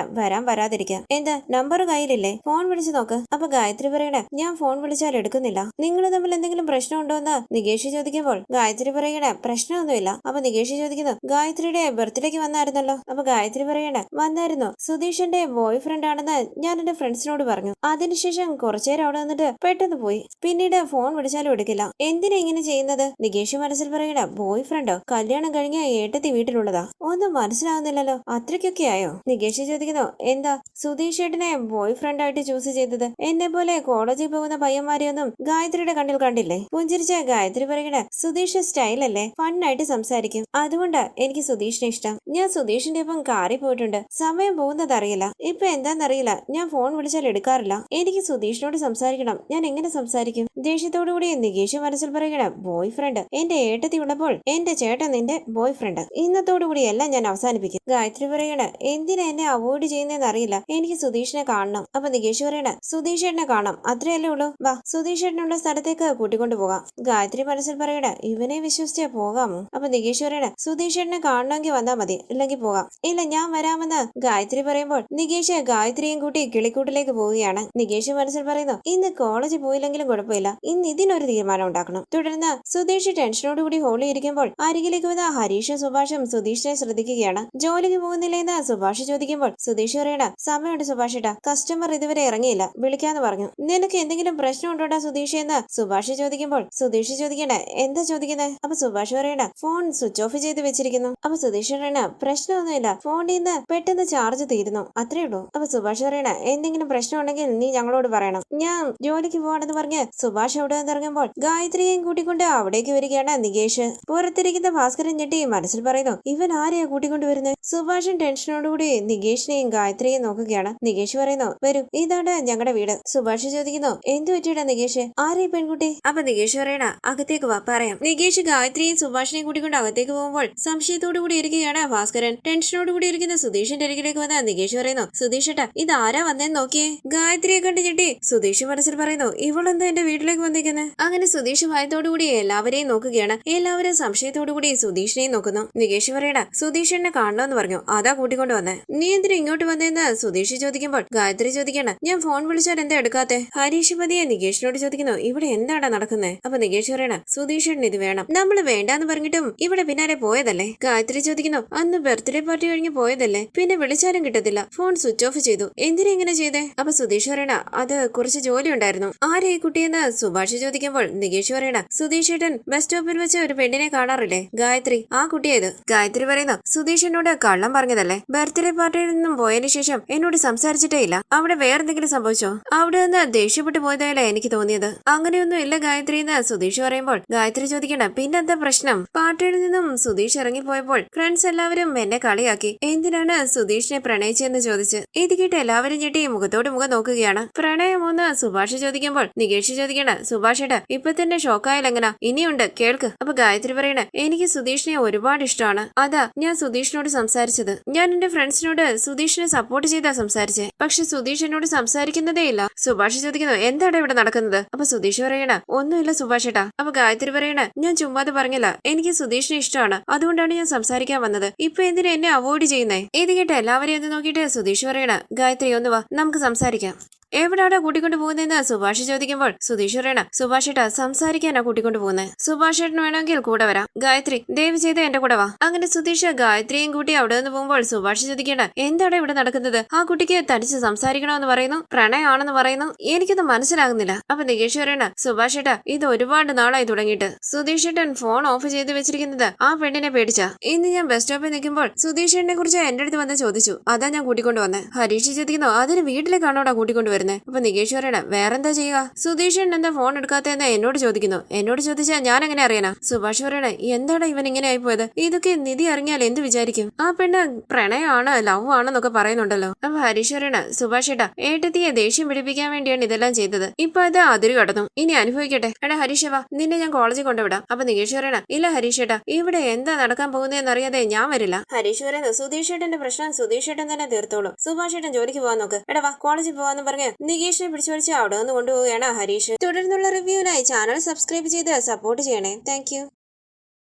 വരാതിരിക്കാം. എന്താ നമ്പർ കയ്യിലില്ലേ, ഫോൺ വിളിച്ചു നോക്ക്. അപ്പൊ ഗായത്രി പറയണേ, ഞാൻ ഫോൺ വിളിച്ചാൽ എടുക്കുന്നില്ല. നിങ്ങൾ തമ്മിൽ എന്തെങ്കിലും പ്രശ്നമുണ്ടോ എന്ന് നികേഷ് ചോദിക്കുമ്പോൾ ഗായത്രി പറയണേ, പ്രശ്നമൊന്നുമില്ല. അപ്പൊ നികേഷ് ചോദിക്കുന്നു, ഗായത്രിയുടെ ബർത്ത്ഡേക്ക് വന്നായിരുന്നല്ലോ. അപ്പൊ ഗായത്രി പറയണേ, വന്നായിരുന്നു. സുധീഷിന്റെ ബോയ് ഫ്രണ്ട് ആണെന്ന് ഞാൻ എന്റെ ഫ്രണ്ട്സിനോട് പറഞ്ഞു. അതിനുശേഷം കുറച്ചേരം അവിടെ വന്നിട്ട് പെട്ടെന്ന് പോയി. പിന്നീട് ഫോൺ വിളിച്ചാലും എടുക്കില്ല. എന്തിനാ ഇങ്ങനെ ചെയ്യുന്നത്? നികേഷ് മനസ്സിൽ പറയണ, ബോയ് ഫ്രണ്ടോ? കല്യാണം കഴിഞ്ഞ ഏട്ടത്തി വീട്ടിലുള്ളതാ. ഒന്നും മനസ്സിലാവുന്നില്ലല്ലോ. അത്രയ്ക്കൊക്കെ ആയോ? നികേഷ് ചോദിക്കുന്നു, എന്താ സുധീഷ് ഏട്ടനെ ബോയ് ഫ്രണ്ട് ആയിട്ട് ചൂസ് ചെയ്തത്? എന്നെ പോലെ കോളേജിൽ പോകുന്ന പയ്യന്മാരെയൊന്നും ഗായത്രിയുടെ കണ്ണിൽ കണ്ടില്ലേ? പുഞ്ചിരിച്ച ഗായത്രി പറയണ, സുധീഷ് സ്റ്റൈലല്ലേ, ഫണ്ണായിട്ട് സംസാരിക്കും. അതുകൊണ്ട് എനിക്ക് സുധീഷിനെ ഇഷ്ടം. ഞാൻ സുധീഷിന്റെ ഒപ്പം കാറിൽ പോയിട്ടുണ്ട്. സമയം പോകുന്നത് അറിയില്ല. ഇപ്പൊ എന്താന്നറിയില്ല, ഞാൻ ഫോൺ വിളിച്ചാൽ എടുക്കാറില്ല. എനിക്ക് സുധീഷിനോട് സംസാരിക്കണം. ഞാൻ എങ്ങനെ സംസാരിക്കും? ദേഷ്യത്തോടുകൂടി നികേഷ് മനസ്സിൽ പറയണ, ബോയ് ഫ്രണ്ട്? എന്റെ ഏട്ടത്തി ഉള്ളപ്പോൾ എന്റെ ചേട്ടൻ നിന്റെ ബോയ് ഫ്രണ്ട്. ഇന്നത്തോടുകൂടി എല്ലാം ഞാൻ അവസാനിപ്പിക്കും. ഗായത്രി പറയണ, എന്തിനാ എന്നെ അവോയ്ഡ് ചെയ്യുന്നതെന്ന് അറിയില്ല. എനിക്ക് സുധീഷിനെ കാണണം. അപ്പൊ നികേഷ് പറയണ, സുധീഷ് ഏട്ടനെ കാണാം, അത്രയല്ലേ ഉള്ളൂ. വാ, സുധീഷ് ഏട്ടനുള്ള സ്ഥലത്തേക്ക് കൂട്ടിക്കൊണ്ടു പോകാം. ഗായത്രി മനസ്സിൽ പറയണ, ഇവനെ വിശ്വസിച്ച് പോകാമോ? അപ്പൊ നികേഷ് പറയണ, സുധീഷ് ഏട്ടനെ കാണണമെങ്കിൽ വന്നാൽ മതി, ഇല്ലെങ്കിൽ പോകാം. ഇല്ല, ഞാൻ വരാമെന്ന് ഗായത്രി പറയുമ്പോൾ നികേഷ് ഗായത്രിയും കൂട്ടി കിളിക്കൂട്ടിലേക്ക് പോവുകയാണ്. നികേഷ് മനസ്സിൽ പറയുന്നു, ഇന്ന് കോളേജിൽ പോയില്ലെങ്കിലും കുഴപ്പമില്ല, ഇന്ന് ഇതിനൊരു തീരുമാനം ഉണ്ടാക്കണം. തുടർന്ന് സുധീഷ് ടെൻഷനോടുകൂടി ഹോളിൽ ഇരിക്കുമ്പോൾ അരികിലേക്ക് വന്ന ഹരീഷും സുഭാഷും സുധീഷിനെ ശ്രദ്ധിക്കുകയാണ്. ജോലിക്ക് പോകുന്നില്ലെന്ന് സുഭാഷ് ചോദിക്കുമ്പോൾ സുധീഷ് പറയണ, സമയമുണ്ട് സുഭാഷ് ഏട്ടാ, കസ്റ്റമർ ഇതുവരെ ഇറങ്ങിയില്ല, വിളിക്കാന്ന് പറഞ്ഞു. നിനക്ക് എന്തെങ്കിലും പ്രശ്നം ഉണ്ടോടാ സുധീഷ് എന്ന് സുഭാഷ് ചോദിക്കുമ്പോൾ സുധീഷ് ചോദിക്കണേ, എന്താ ചോദിക്കുന്നത്? അപ്പൊ സുഭാഷ് പറയണ, ഫോൺ സ്വിച്ച് ഓഫ് ചെയ്ത് വെച്ചിരിക്കുന്നു. അപ്പൊ സുധീഷ് പറയണ, പ്രശ്നമൊന്നുമില്ല, ഫോണിൽ നിന്ന് പെട്ടെന്ന് ചാർജ് തീരുന്നു, അത്രേ ഉള്ളൂ. അപ്പൊ സുഭാഷ് പറയണ, എന്തെങ്കിലും പ്രശ്നം ഉണ്ടെങ്കിൽ നീ ഞങ്ങളോട് പറയണം, ഞാൻ ജോലിക്ക് പോവാണെന്ന് പറഞ്ഞ് സുഭാഷ് അവിടെ നിന്ന് ഇറങ്ങുമ്പോൾ ഗായത്രിയെയും കൂട്ടിക്കൊണ്ട് അവിടേക്ക് വരികയാണ് നികേഷ്. പുറത്തിരിക്കുന്ന ഭാസ്കരൻ ഞെട്ടി മനസ്സിൽ പറയുന്നു, ഇവൻ ആരെയാ കൂട്ടിക്കൊണ്ട് വരുന്നത്? സുഭാഷൻ ടെൻഷനോടുകൂടി നികേഷിനെയും ഗായത്രിയെയും നോക്കുകയാണ്. നികേഷ് പറയുന്നു, വരൂ, ഇതാണ് ഞങ്ങളുടെ വീട്. സുഭാഷ് ചോദിക്കുന്നു, എന്തു പറ്റിയിട്ടാ നികേഷ്? ആരെയും പെൺകുട്ടി? അപ്പൊ നികേഷ് പറയണ, അകത്തേക്ക് വാ, പറയാം. നികേഷ് ഗായത്രിയെയും സുഭാഷിനെയും കൂട്ടിക്കൊണ്ട് അകത്തേക്ക് പോകുമ്പോൾ സംശയത്തോടുകൂടി ഇരിക്കുകയാണ് ഭാസ്കരൻ. ടെൻഷനോടുകൂടി ഇരിക്കുന്ന സുധീഷിന്റെ അരികിലേക്ക് വന്ന നികേഷ് പറയുന്നു, സുധീഷ് ഏട്ടാ, ഇത് ആരാ വന്നേന്ന് നോക്കിയേ. ഗായത്രിയെ കണ്ട് ഞെട്ടി സുധീഷ് മനസ്സിൽ പറയുന്നു, ഇവളെന്താ എന്റെ വീട്ടിലേക്ക് വന്നിരിക്കുന്നത്? അങ്ങനെ സുധീഷ് ഭയത്തോടുകൂടി എല്ലാവരെയും നോക്കുകയാണ്. എല്ലാവരും സംശയത്തോടുകൂടി സുധീഷിനെയും നോക്കുന്നു. നികേഷ് പറയണ, സുധീഷ് എന്നെ കാണണമെന്ന് പറഞ്ഞു, അതാ കൂട്ടിക്കൊണ്ട് വന്നേ. നീ എന്തിനാ ഇങ്ങോട്ട് വന്നേന്ന് സുധീഷ് ചോദിക്കുമ്പോൾ ഗായത്രി ചോദിക്കണ, ഞാൻ ഫോൺ വിളിച്ചാൽ എന്താ എടുക്കാത്തെ? ഹരീഷ് പതിയെ നികേഷിനോട് ചോദിക്കുന്നു, ഇവിടെ എന്താടാ നടക്കുന്നത്? അപ്പൊ നികേഷ് പറയണ, സുധീഷേട്ടന് ഇത് വേണം, നമ്മള് വേണ്ടാന്ന് പറഞ്ഞിട്ടും ഇവിടെ പിന്നാലെ പോയതല്ലേ? ഗായത്രി ചോദിക്കുന്നു, അന്ന് ബർത്ത്ഡേ പാർട്ടി കഴിഞ്ഞ് പോയതല്ലേ, പിന്നെ വിളിച്ചാലും കിട്ടത്തില്ല, ഫോൺ സ്വിച്ച് ഓഫ് ചെയ്തു, എന്തിനാ ഇങ്ങനെ ചെയ്തേ? അപ്പൊ സുധീഷ് പറയണ, അത് കുറച്ച് ജോലി ഉണ്ടായിരുന്നു. ആരെ ഈ കുട്ടിയെന്ന് സുഭാഷ് ചോദിക്കുമ്പോൾ നികേഷ് പറയണ, സുധീഷ് ഏട്ടൻ ബസ് സ്റ്റോപ്പിൽ വെച്ച് ഒരു പെണ്ണിനെ കാണാറില്ലേ, ഗായത്രി, ആ കുട്ടിയേത്? ഗായത്രി പറയുന്നു, സുധീഷ് എന്നോട് കള്ളം പറഞ്ഞതല്ലേ, ബർത്ത്ഡേ പാർട്ടിയിൽ നിന്നും പോയതിനു ശേഷം എന്നോട് സംസാരിച്ചിട്ടേ ഇല്ല. അവിടെ വേറെന്തെങ്കിലും സംഭവിച്ചോ? അവിടെ നിന്ന് ദേഷ്യപ്പെട്ടു പോയതല്ലേ എനിക്ക് തോന്നിയത്. അങ്ങനെയൊന്നും ഇല്ല ഗായത്രി എന്ന് സുധീഷ് പറയുമ്പോൾ ഗായത്രി ചോദിക്കണ്ട, പിന്നെന്താ പ്രശ്നം? പാർട്ടിയിൽ നിന്നും സുധീഷ് ഇറങ്ങിപ്പോയപ്പോൾ ഫ്രണ്ട്സ് എല്ലാവരും എന്നെ കളിയാക്കി, എന്തിനാണ് സുധീഷിനെ പ്രണയിച്ചെന്ന് ചോദിച്ച്. ഇത് കേട്ട് എല്ലാവരും ഞെട്ടി മുഖത്തോട് മുഖം നോക്കുകയാണ്. പ്രണയമോന്ന് സുഭാഷ് ചോദിക്കുമ്പോൾ നികേഷ് ചോദിക്കണ്ട, സുഭാഷ് ഏട്ടാ, ഇപ്പൊ തന്നെ ഷോക്കായാലെങ്ങനാ? ഇനിയുണ്ട്, കേൾക്ക്. അപ്പൊ ഗായത്രി പറയണ, എനിക്ക് സുധീഷിനെ ഒരുപാട് ഇഷ്ടമാണ്, അതാ ഞാൻ സുധീഷിനോട് സംസാരിച്ചത്. ഞാൻ എന്റെ ഫ്രണ്ട്സിനോട് സുധീഷിനെ സപ്പോർട്ട് ചെയ്താ സംസാരിച്ചേ, പക്ഷെ സുധീഷ് എന്നോട് സംസാരിക്കുന്നതേ ഇല്ല. സുഭാഷ് ചോദിക്കുന്നു, എന്താണ് ഇവിടെ നടക്കുന്നത്? അപ്പൊ സുധീഷ് പറയണ, ഒന്നുമില്ല സുഭാഷ് ഏട്ടാ. അപ്പൊ ഗായത്രി പറയണ, ഞാൻ ചുമ്മാതെ പറഞ്ഞില്ല, എനിക്ക് സുധീഷിനെ ഇഷ്ടമാണ്, അതുകൊണ്ടാണ് ഞാൻ സംസാരിക്കാൻ വന്നത്. ഇപ്പൊ എന്തിനാ എന്നെ അവോയ്ഡ് ചെയ്യുന്നേ? ഇത് കേട്ട് എല്ലാവരെയും ഒന്ന് നോക്കിയിട്ട് സുധീഷ് പറയണ, ഗായത്രി ഒന്ന് വാ, നമുക്ക് സംസാരിക്കാം. എവിടാടാ കൂട്ടിക്കൊണ്ട് പോകുന്നതെന്ന് സുഭാഷ് ചോദിക്കുമ്പോൾ സുധീഷ് പറയണ, സുഭാഷ് ഏട്ടാ, സംസാരിക്കാനാ കൂട്ടിക്കൊണ്ട് പോകുന്നത്. സുഭാഷ് ഏട്ടന് വേണമെങ്കിൽ കൂടെ വരാം. ഗായത്രി, ദയവ് ചെയ്ത് എന്റെ കൂടെ വാ. അങ്ങനെ സുധീഷ് ഗായത്രിയും കൂട്ടി അവിടെ നിന്ന് പോകുമ്പോൾ സുഭാഷ് ചോദിക്കേണ്ട, എന്താണ് ഇവിടെ നടക്കുന്നത്? ആ കുട്ടിക്ക് തനിച്ച് സംസാരിക്കണമെന്ന് പറയുന്നു, പ്രണയമാണെന്ന് പറയുന്നു, എനിക്കൊന്നും മനസ്സിലാകുന്നില്ല. അപ്പൊ നികേഷ് പറയണ, സുഭാഷ് ഏട്ടാ, ഇത് ഒരുപാട് നാളായി തുടങ്ങിയിട്ട്. സുധീഷ് ഏട്ടൻ ഫോൺ ഓഫ് ചെയ്ത് വെച്ചിരിക്കുന്നത് ആ പെണ്ണിനെ പേടിച്ചാ. ഇന്ന് ഞാൻ ബസ് സ്റ്റോപ്പിൽ നിൽക്കുമ്പോൾ സുധീഷ് ഏട്ടനെ കുറിച്ച് എന്റെ അടുത്ത് വന്ന് ചോദിച്ചു, അതാ ഞാൻ കൂട്ടിക്കൊണ്ട് വന്നേ. ഹരീഷ് ചോദിക്കുന്നു, അതിന് വീട്ടിലേക്കാണോടാ കൂട്ടിക്കൊണ്ട് വരുന്നത്? അപ്പൊ നികേഷ് പറയണ, വേറെന്താ ചെയ്യുക? സുധീഷൻ എന്താ ഫോൺ എടുക്കാത്തെന്ന് എന്നോട് ചോദിക്കുന്നു. എന്നോട് ചോദിച്ചാൽ ഞാൻ എങ്ങനെ അറിയാനാ? സുഭാഷ് പറയണ, എന്താണ് ഇവൻ ഇങ്ങനെ ആയിപ്പോയത്? ഇതൊക്കെ നിധി അറിഞ്ഞാൽ എന്ത് വിചാരിക്കും? ആ പെണ്ണ് പ്രണയമാണ്, ലവ് ആണെന്നൊക്കെ പറയുന്നുണ്ടല്ലോ. അപ്പൊ ഹരീഷ് പറയണ, സുഭാഷ് ഏട്ടാ, ഏട്ടത്തിയെ ദേഷ്യം പിടിപ്പിക്കാൻ വേണ്ടിയാണ് ഇതെല്ലാം ചെയ്തത്. ഇപ്പൊ അത് അതിര് കടന്നു, ഇനി അനുഭവിക്കട്ടെ. എടാ ഹരീഷ് വാ, നിന്നെ ഞാൻ കോളേജിൽ കൊണ്ടുവിടാം. അപ്പൊ നികേഷ് പറയണ, ഇല്ല ഹരീഷ് ഏട്ടാ, ഇവിടെ എന്താ നടക്കാൻ പോകുന്നതെന്ന് അറിയാതെ ഞാൻ വരില്ല. ഹരീഷ് പറയുന്നു, സുധീഷ് ഏട്ടന്റെ പ്രശ്നം സുധീഷ് ഏട്ടൻ തന്നെ തീർത്തോളൂ. സുഭാഷ് ഏട്ടൻ ജോലിക്ക് പോകാൻ നോക്ക്. എടാ വാ, കോളേജിൽ പോവാന്ന് പറഞ്ഞ് നികേഷിനെ പിടിച്ചു വലിച്ച് അവിടെ നിന്ന് കൊണ്ടുപോവുകയാണ് ഹരീഷ്. തുടർന്നുള്ള റിവ്യൂവിനായി ചാനൽ സബ്സ്ക്രൈബ് ചെയ്ത് സപ്പോർട്ട് ചെയ്യണേ. താങ്ക്